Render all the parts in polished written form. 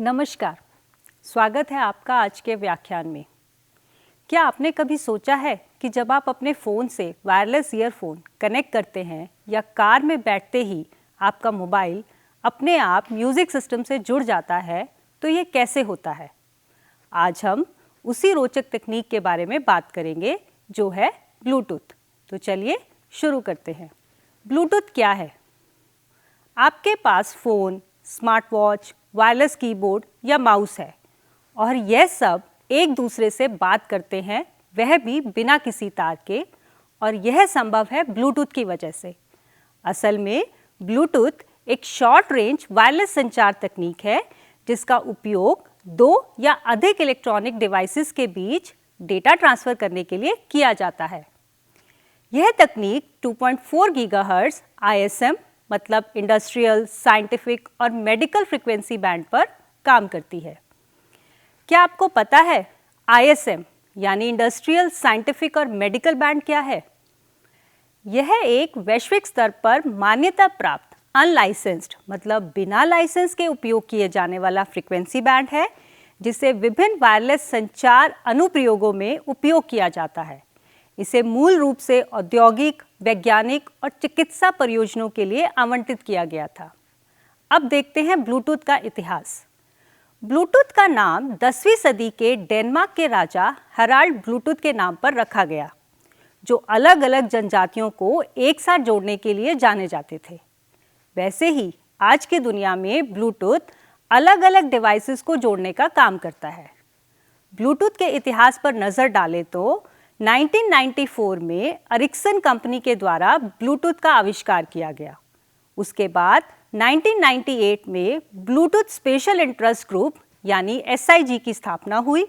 नमस्कार, स्वागत है आपका आज के व्याख्यान में। क्या आपने कभी सोचा है कि जब आप अपने फ़ोन से वायरलेस ईयरफोन कनेक्ट करते हैं या कार में बैठते ही आपका मोबाइल अपने आप म्यूज़िक सिस्टम से जुड़ जाता है, तो ये कैसे होता है? आज हम उसी रोचक तकनीक के बारे में बात करेंगे जो है ब्लूटूथ। तो चलिए शुरू करते हैं। ब्लूटूथ क्या है? आपके पास phone, smart watch, wireless keyboard या माउस है और यह सब एक दूसरे से बात करते हैं, वह भी बिना किसी तार के, और यह संभव है ब्लूटूथ की वजह से। असल में ब्लूटूथ एक शॉर्ट रेंज वायरलेस संचार तकनीक है जिसका उपयोग दो या अधिक इलेक्ट्रॉनिक डिवाइसेस के बीच डेटा ट्रांसफ़र करने के लिए किया जाता है। यह तकनीक 2.4 गीगाहर्ट्ज़ ISM मतलब इंडस्ट्रियल, साइंटिफिक और मेडिकल फ्रीक्वेंसी बैंड पर काम करती है। क्या आपको पता है ISM यानी इंडस्ट्रियल, साइंटिफिक और मेडिकल बैंड क्या है? यह एक वैश्विक स्तर पर मान्यता प्राप्त अनलाइसेंस्ड मतलब बिना लाइसेंस के उपयोग किए जाने वाला फ्रीक्वेंसी बैंड है जिसे विभिन्न वायरलेस संचार अनुप्रयोगों में उपयोग किया जाता है। इसे मूल रूप से औद्योगिक, वैज्ञानिक और चिकित्सा परियोजनाओं के लिए आवंटित किया गया था। अब देखते हैं ब्लूटूथ का इतिहास। ब्लूटूथ का नाम 10वीं सदी के डेनमार्क के राजा हराल्ड ब्लूटूथ के नाम पर रखा गया, जो अलग अलग जनजातियों को एक साथ जोड़ने के लिए जाने जाते थे। वैसे ही आज की दुनिया में ब्लूटूथ अलग अलग डिवाइसेस को जोड़ने का काम करता है। ब्लूटूथ के इतिहास पर नज़र डालें तो 1994 में एरिक्सन कंपनी के द्वारा ब्लूटूथ का आविष्कार किया गया। उसके बाद 1998 में ब्लूटूथ स्पेशल इंटरेस्ट ग्रुप यानी SIG की स्थापना हुई।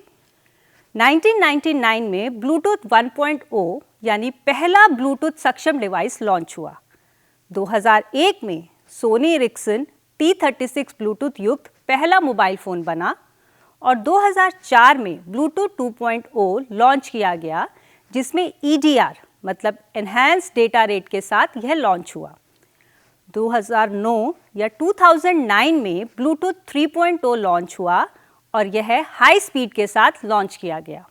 1999 में ब्लूटूथ 1.0 यानी पहला ब्लूटूथ सक्षम डिवाइस लॉन्च हुआ। 2001 में सोनी एरिक्सन T36 ब्लूटूथ युक्त पहला मोबाइल फ़ोन बना और 2004 में ब्लूटूथ 2.0 लॉन्च किया गया जिसमें EDR मतलब एनहांस्ड डेटा रेट के साथ यह लॉन्च हुआ। 2009 या 2009 में ब्लूटूथ 3.0 लॉन्च हुआ और यह हाई स्पीड के साथ लॉन्च किया गया।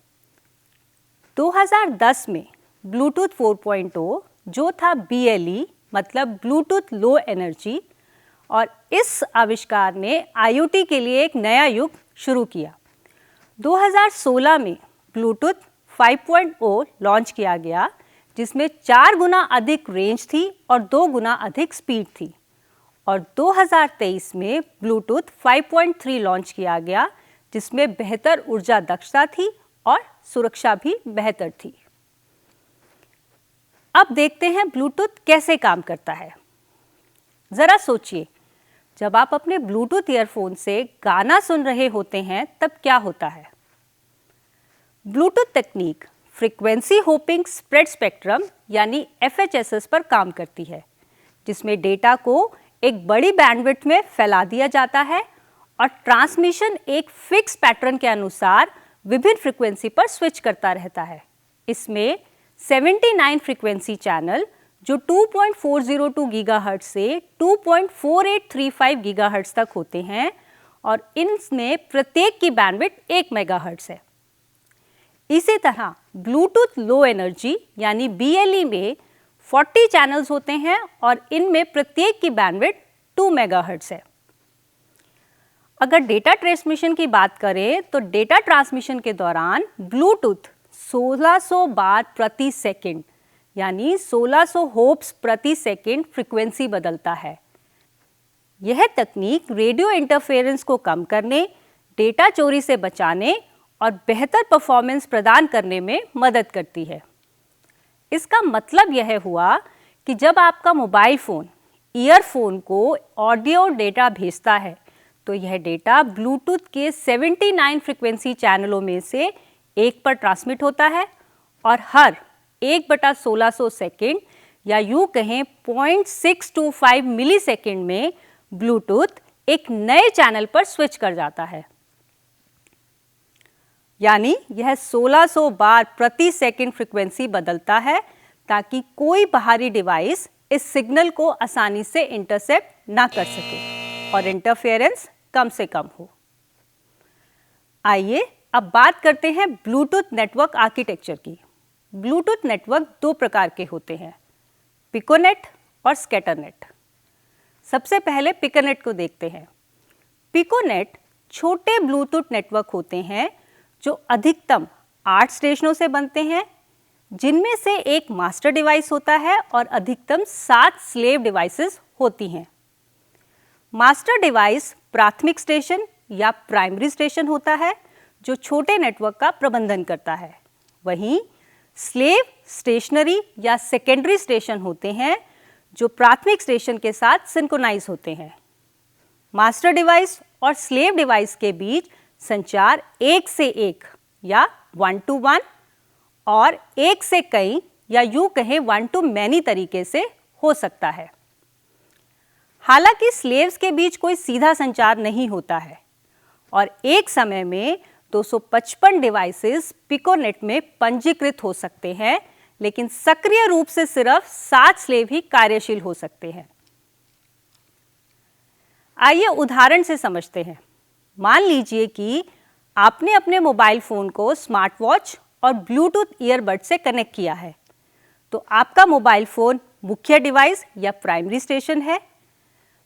2010 में ब्लूटूथ 4.0 जो था BLE मतलब ब्लूटूथ लो एनर्जी, और इस आविष्कार ने IoT के लिए एक नया युग शुरू किया। 2016 में ब्लूटूथ 5.0 लॉन्च किया गया जिसमें 4 गुना अधिक रेंज थी और 2 गुना अधिक स्पीड थी, और 2023 में ब्लूटूथ 5.3 लॉन्च किया गया जिसमें बेहतर ऊर्जा दक्षता थी और सुरक्षा भी बेहतर थी। अब देखते हैं ब्लूटूथ कैसे काम करता है। ज़रा सोचिए, जब आप अपने ब्लूटूथ ईयरफोन से गाना सुन रहे होते हैं तब क्या होता है? ब्लूटूथ तकनीक फ्रीक्वेंसी होपिंग स्प्रेड स्पेक्ट्रम यानी FHSS पर काम करती है, जिसमें डेटा को एक बड़ी बैंडविड्थ में फैला दिया जाता है और ट्रांसमिशन एक फिक्स पैटर्न के अनुसार विभिन्न फ्रीक्वेंसी पर स्विच करता रहता है। इसमें 79 फ्रीक्वेंसी चैनल जो 2.402 गीगाहर्ट्ज़ से 2.4835 गीगाहर्ट्ज़ तक होते हैं और इनमें प्रत्येक की बैंडविड्थ 1 मेगाहर्ट्ज़ है। इसी तरह ब्लूटूथ लो एनर्जी यानी BLE में 40 चैनल्स होते हैं और इनमें प्रत्येक की बैंडविड्थ 2 मेगाहर्ट्ज़ है। अगर डेटा ट्रांसमिशन की बात करें तो डेटा ट्रांसमिशन के दौरान ब्लूटूथ 1600 बार प्रति सेकंड यानी 1600 होप्स प्रति सेकंड फ्रीक्वेंसी बदलता है। यह तकनीक रेडियो इंटरफेरेंस को कम करने, डेटा चोरी से बचाने और बेहतर परफॉर्मेंस प्रदान करने में मदद करती है। इसका मतलब यह हुआ कि जब आपका मोबाइल फ़ोन ईयरफोन को ऑडियो डेटा भेजता है तो यह डेटा ब्लूटूथ के 79 फ्रीक्वेंसी चैनलों में से एक पर ट्रांसमिट होता है और हर 1/1600 सेकेंड या यूँ कहें 0.625 मिली सेकेंड में ब्लूटूथ एक नए चैनल पर स्विच कर जाता है। यानी यह 1600 बार प्रति सेकंड फ्रीक्वेंसी बदलता है ताकि कोई बाहरी डिवाइस इस सिग्नल को आसानी से इंटरसेप्ट ना कर सके और इंटरफेरेंस कम से कम हो। आइए अब बात करते हैं ब्लूटूथ नेटवर्क आर्किटेक्चर की। ब्लूटूथ नेटवर्क दो प्रकार के होते हैं, पिकोनेट और स्कैटरनेट। सबसे पहले पिकोनेट को देखते हैं। पिकोनेट छोटे ब्लूटूथ नेटवर्क होते हैं जो अधिकतम 8 स्टेशनों से बनते हैं, जिनमें से एक मास्टर डिवाइस होता है और अधिकतम 7 स्लेव डिवाइसेस होती हैं। मास्टर डिवाइस प्राथमिक स्टेशन या प्राइमरी स्टेशन होता है जो छोटे नेटवर्क का प्रबंधन करता है। वहीं स्लेव स्टेशनरी या सेकेंडरी स्टेशन होते हैं जो प्राथमिक स्टेशन के साथ सिंक्रोनाइज होते हैं। मास्टर डिवाइस और स्लेव डिवाइस के बीच संचार एक से एक या 1 to 1 और एक से कई या यूं कहें 1 to many तरीके से हो सकता है। हालांकि स्लेव्स के बीच कोई सीधा संचार नहीं होता है और एक समय में 255 डिवाइसेस पिकोनेट में पंजीकृत हो सकते हैं, लेकिन सक्रिय रूप से सिर्फ 7 स्लेव ही कार्यशील हो सकते हैं। आइए उदाहरण से समझते हैं। मान लीजिए कि आपने अपने मोबाइल फोन को स्मार्ट वॉच और ब्लूटूथ ईयरबड से कनेक्ट किया है, तो आपका मोबाइल फोन मुख्य डिवाइस या प्राइमरी स्टेशन है।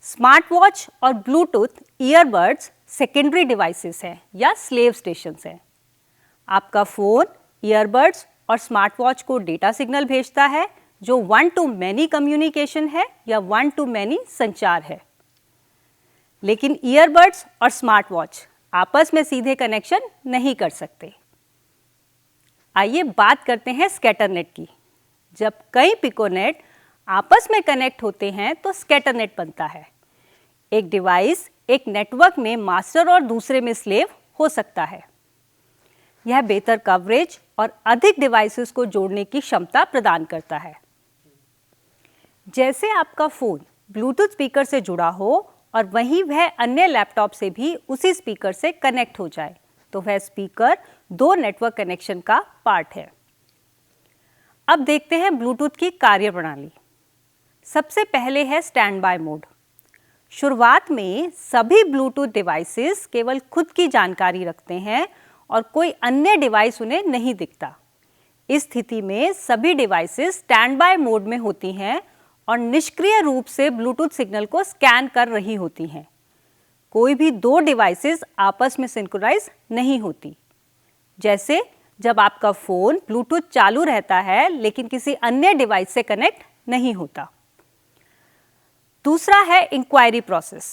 स्मार्ट वॉच और ब्लूटूथ ईयरबड्स सेकेंडरी डिवाइसेस हैं या स्लेव स्टेशंस हैं। आपका फोन ईयरबड्स और स्मार्ट वॉच को डेटा सिग्नल भेजता है जो 1 to many कम्युनिकेशन है या 1 to many संचार है। लेकिन ईयरबड्स और स्मार्ट वॉच आपस में सीधे कनेक्शन नहीं कर सकते। आइए बात करते हैं स्कैटरनेट की। जब कई पिकोनेट आपस में कनेक्ट होते हैं तो स्कैटरनेट बनता है। एक डिवाइस एक नेटवर्क में मास्टर और दूसरे में स्लेव हो सकता है। यह बेहतर कवरेज और अधिक डिवाइसेस को जोड़ने की क्षमता प्रदान करता है। जैसे आपका फोन ब्लूटूथ स्पीकर से जुड़ा हो और वहीं वह अन्य लैपटॉप से भी उसी स्पीकर से कनेक्ट हो जाए, तो वह स्पीकर दो नेटवर्क कनेक्शन का पार्ट है। अब देखते हैं ब्लूटूथ की कार्यप्रणाली। सबसे पहले है स्टैंड बाय मोड। शुरुआत में सभी ब्लूटूथ डिवाइसेस केवल खुद की जानकारी रखते हैं और कोई अन्य डिवाइस उन्हें नहीं दिखता। इस स्थिति में सभी डिवाइसेस स्टैंड बाय मोड में होती हैं और निष्क्रिय रूप से ब्लूटूथ सिग्नल को स्कैन कर रही होती हैं। कोई भी दो डिवाइसेस आपस में सिंक्रोनाइज नहीं होती। जैसे जब आपका फोन ब्लूटूथ चालू रहता है लेकिन किसी अन्य डिवाइस से कनेक्ट नहीं होता। दूसरा है इंक्वायरी प्रोसेस।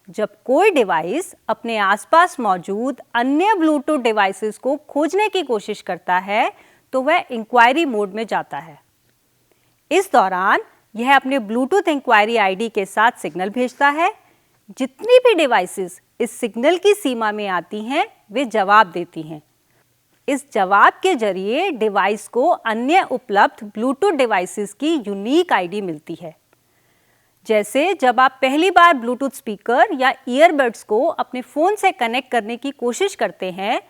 जब कोई डिवाइस अपने आसपास मौजूद अन्य ब्लूटूथ डिवाइसेस को खोजने की कोशिश करता है तो वह इंक्वायरी मोड में जाता है। इस दौरान यह अपने ब्लूटूथ इंक्वायरी आईडी के साथ सिग्नल भेजता है। जितनी भी डिवाइसेस इस सिग्नल की सीमा में आती हैं वे जवाब देती हैं। इस जवाब के जरिए डिवाइस को अन्य उपलब्ध ब्लूटूथ डिवाइसेस की यूनिक आईडी मिलती है। जैसे जब आप पहली बार ब्लूटूथ स्पीकर या ईयरबड्स को अपने फ़ोन से कनेक्ट करने की कोशिश करते हैं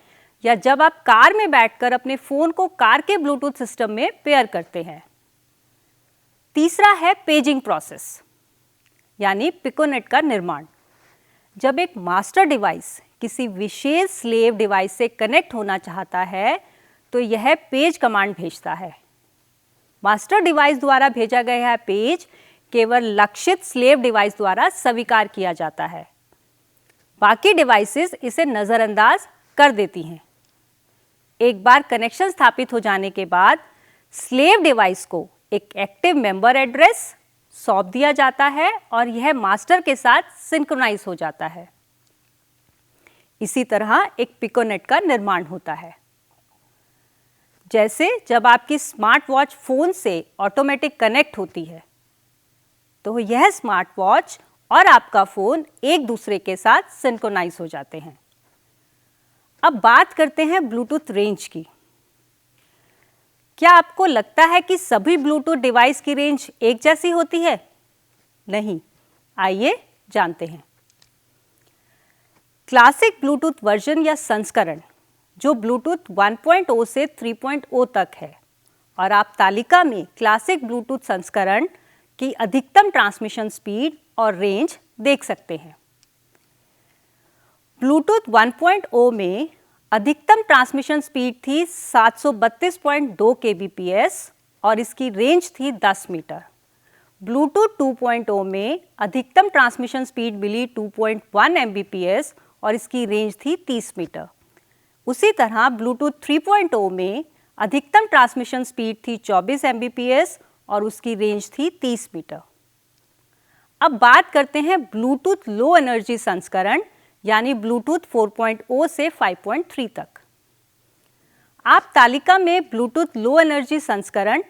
या जब आप कार में बैठकर अपने फ़ोन को कार के ब्लूटूथ सिस्टम में पेयर करते हैं। तीसरा है पेजिंग प्रोसेस यानी पिकोनेट का निर्माण। जब एक मास्टर डिवाइस किसी विशेष स्लेव डिवाइस से कनेक्ट होना चाहता है तो यह पेज कमांड भेजता है। मास्टर डिवाइस द्वारा भेजा गया पेज केवल लक्षित स्लेव डिवाइस द्वारा स्वीकार किया जाता है। बाकी डिवाइसेस इसे नज़रअंदाज कर देती हैं। एक बार कनेक्शन स्थापित हो जाने के बाद स्लेव डिवाइस को एक एक्टिव मेंबर एड्रेस सौंप दिया जाता है और यह मास्टर के साथ सिंक्रोनाइज हो जाता है। इसी तरह एक पिकोनेट का निर्माण होता है। जैसे जब आपकी स्मार्ट वॉच फोन से ऑटोमेटिक कनेक्ट होती है तो यह स्मार्ट वॉच और आपका फोन एक दूसरे के साथ सिंक्रोनाइज हो जाते हैं। अब बात करते हैं ब्लूटूथ रेंज की। क्या आपको लगता है कि सभी ब्लूटूथ डिवाइस की रेंज एक जैसी होती है? नहीं, आइए जानते हैं। क्लासिक ब्लूटूथ वर्जन या संस्करण जो ब्लूटूथ 1.0 से 3.0 तक है और आप तालिका में क्लासिक ब्लूटूथ संस्करण की अधिकतम ट्रांसमिशन स्पीड और रेंज देख सकते हैं। ब्लूटूथ 1.0 में अधिकतम ट्रांसमिशन स्पीड थी 732.2 kbps और इसकी रेंज थी 10 मीटर। ब्लूटूथ 2.0 में अधिकतम ट्रांसमिशन स्पीड मिली 2.1 mbps और इसकी रेंज थी 30 मीटर। उसी तरह ब्लूटूथ 3.0 में अधिकतम ट्रांसमिशन स्पीड थी 24 mbps और उसकी रेंज थी 30 मीटर। अब बात करते हैं ब्लूटूथ लो एनर्जी संस्करण यानी ब्लूटूथ 4.0 से 5.3 तक। आप तालिका में ब्लूटूथ लो एनर्जी संस्करण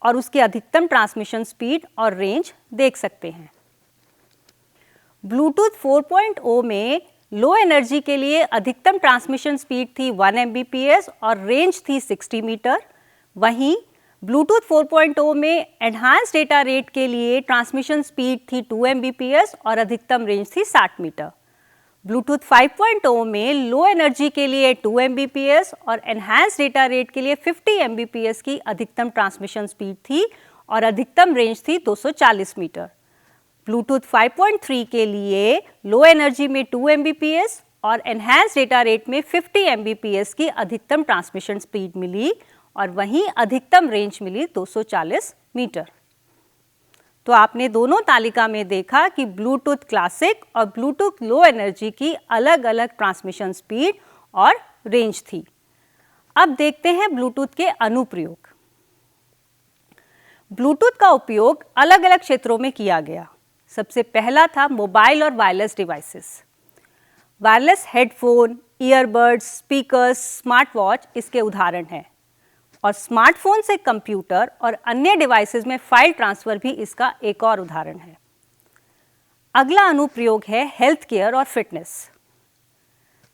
और उसकी अधिकतम ट्रांसमिशन स्पीड और रेंज देख सकते हैं। ब्लूटूथ 4.0 में लो एनर्जी के लिए अधिकतम ट्रांसमिशन स्पीड थी 1 mbps और रेंज थी 60 मीटर। वहीं ब्लूटूथ 4.0 में एनहांस डेटा रेट के लिए ट्रांसमिशन स्पीड थी 2 mbps और अधिकतम रेंज थी 60 मीटर। ब्लूटूथ 5.0 में लो एनर्जी के लिए 2 mbps और एनहांस डेटा रेट के लिए 50 mbps की अधिकतम ट्रांसमिशन स्पीड थी और अधिकतम रेंज थी 240 मीटर। ब्लूटूथ 5.3 के लिए लो एनर्जी में 2 mbps और एनहांस डेटा रेट में 50 mbps की अधिकतम ट्रांसमिशन स्पीड मिली और वहीं अधिकतम रेंज मिली 240 मीटर। तो आपने दोनों तालिका में देखा कि ब्लूटूथ क्लासिक और ब्लूटूथ लो एनर्जी की अलग अलग ट्रांसमिशन स्पीड और रेंज थी। अब देखते हैं ब्लूटूथ के अनुप्रयोग। ब्लूटूथ का उपयोग अलग अलग क्षेत्रों में किया गया। सबसे पहला था मोबाइल और wireless devices. Wireless headphone, earbuds, speakers, smart watch इसके उदाहरण हैं और स्मार्टफोन से कंप्यूटर और अन्य डिवाइसेस में फाइल ट्रांसफर भी इसका एक और उदाहरण है। अगला अनुप्रयोग है हेल्थ केयर और फिटनेस।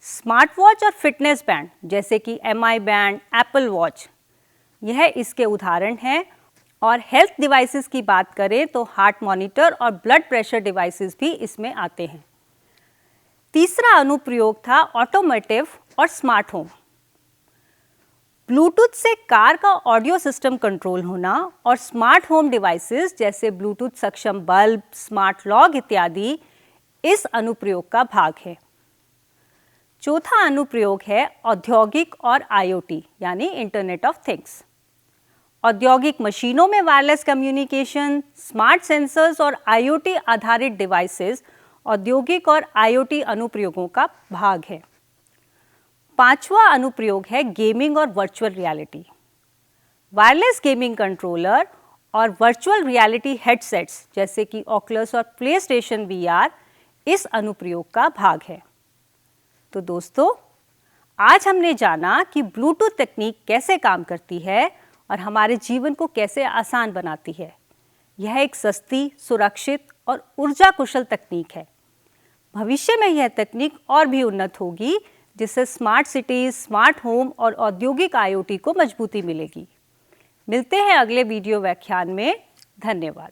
स्मार्ट वॉच और फिटनेस बैंड जैसे कि MI बैंड, एप्पल वॉच यह इसके उदाहरण हैं। और हेल्थ डिवाइसेस की बात करें तो हार्ट मॉनिटर और ब्लड प्रेशर डिवाइसेस भी इसमें आते हैं। तीसरा अनुप्रयोग था ऑटोमोटिव और स्मार्ट होम। ब्लूटूथ से कार का ऑडियो सिस्टम कंट्रोल होना और स्मार्ट होम डिवाइसेस जैसे ब्लूटूथ सक्षम बल्ब, स्मार्ट लॉक इत्यादि इस अनुप्रयोग का भाग है। चौथा अनुप्रयोग है औद्योगिक और IoT यानी इंटरनेट ऑफ थिंग्स। औद्योगिक मशीनों में वायरलेस कम्युनिकेशन, स्मार्ट सेंसर्स और IoT आधारित डिवाइसेस औद्योगिक और IoT अनुप्रयोगों का भाग है। पांचवा अनुप्रयोग है गेमिंग और virtual reality. Wireless gaming controller और वर्चुअल रियलिटी हेडसेट्स जैसे कि ऑकुलस और प्लेस्टेशन VR इस अनुप्रयोग का भाग है। तो दोस्तों, आज हमने जाना कि ब्लूटूथ तकनीक कैसे काम करती है और हमारे जीवन को कैसे आसान बनाती है। यह एक सस्ती, सुरक्षित और ऊर्जा कुशल तकनीक है। भविष्य में यह तकनीक और भी उन्नत होगी जिससे स्मार्ट सिटीज, स्मार्ट होम और औद्योगिक IoT को मजबूती मिलेगी। मिलते हैं अगले वीडियो व्याख्यान में। धन्यवाद।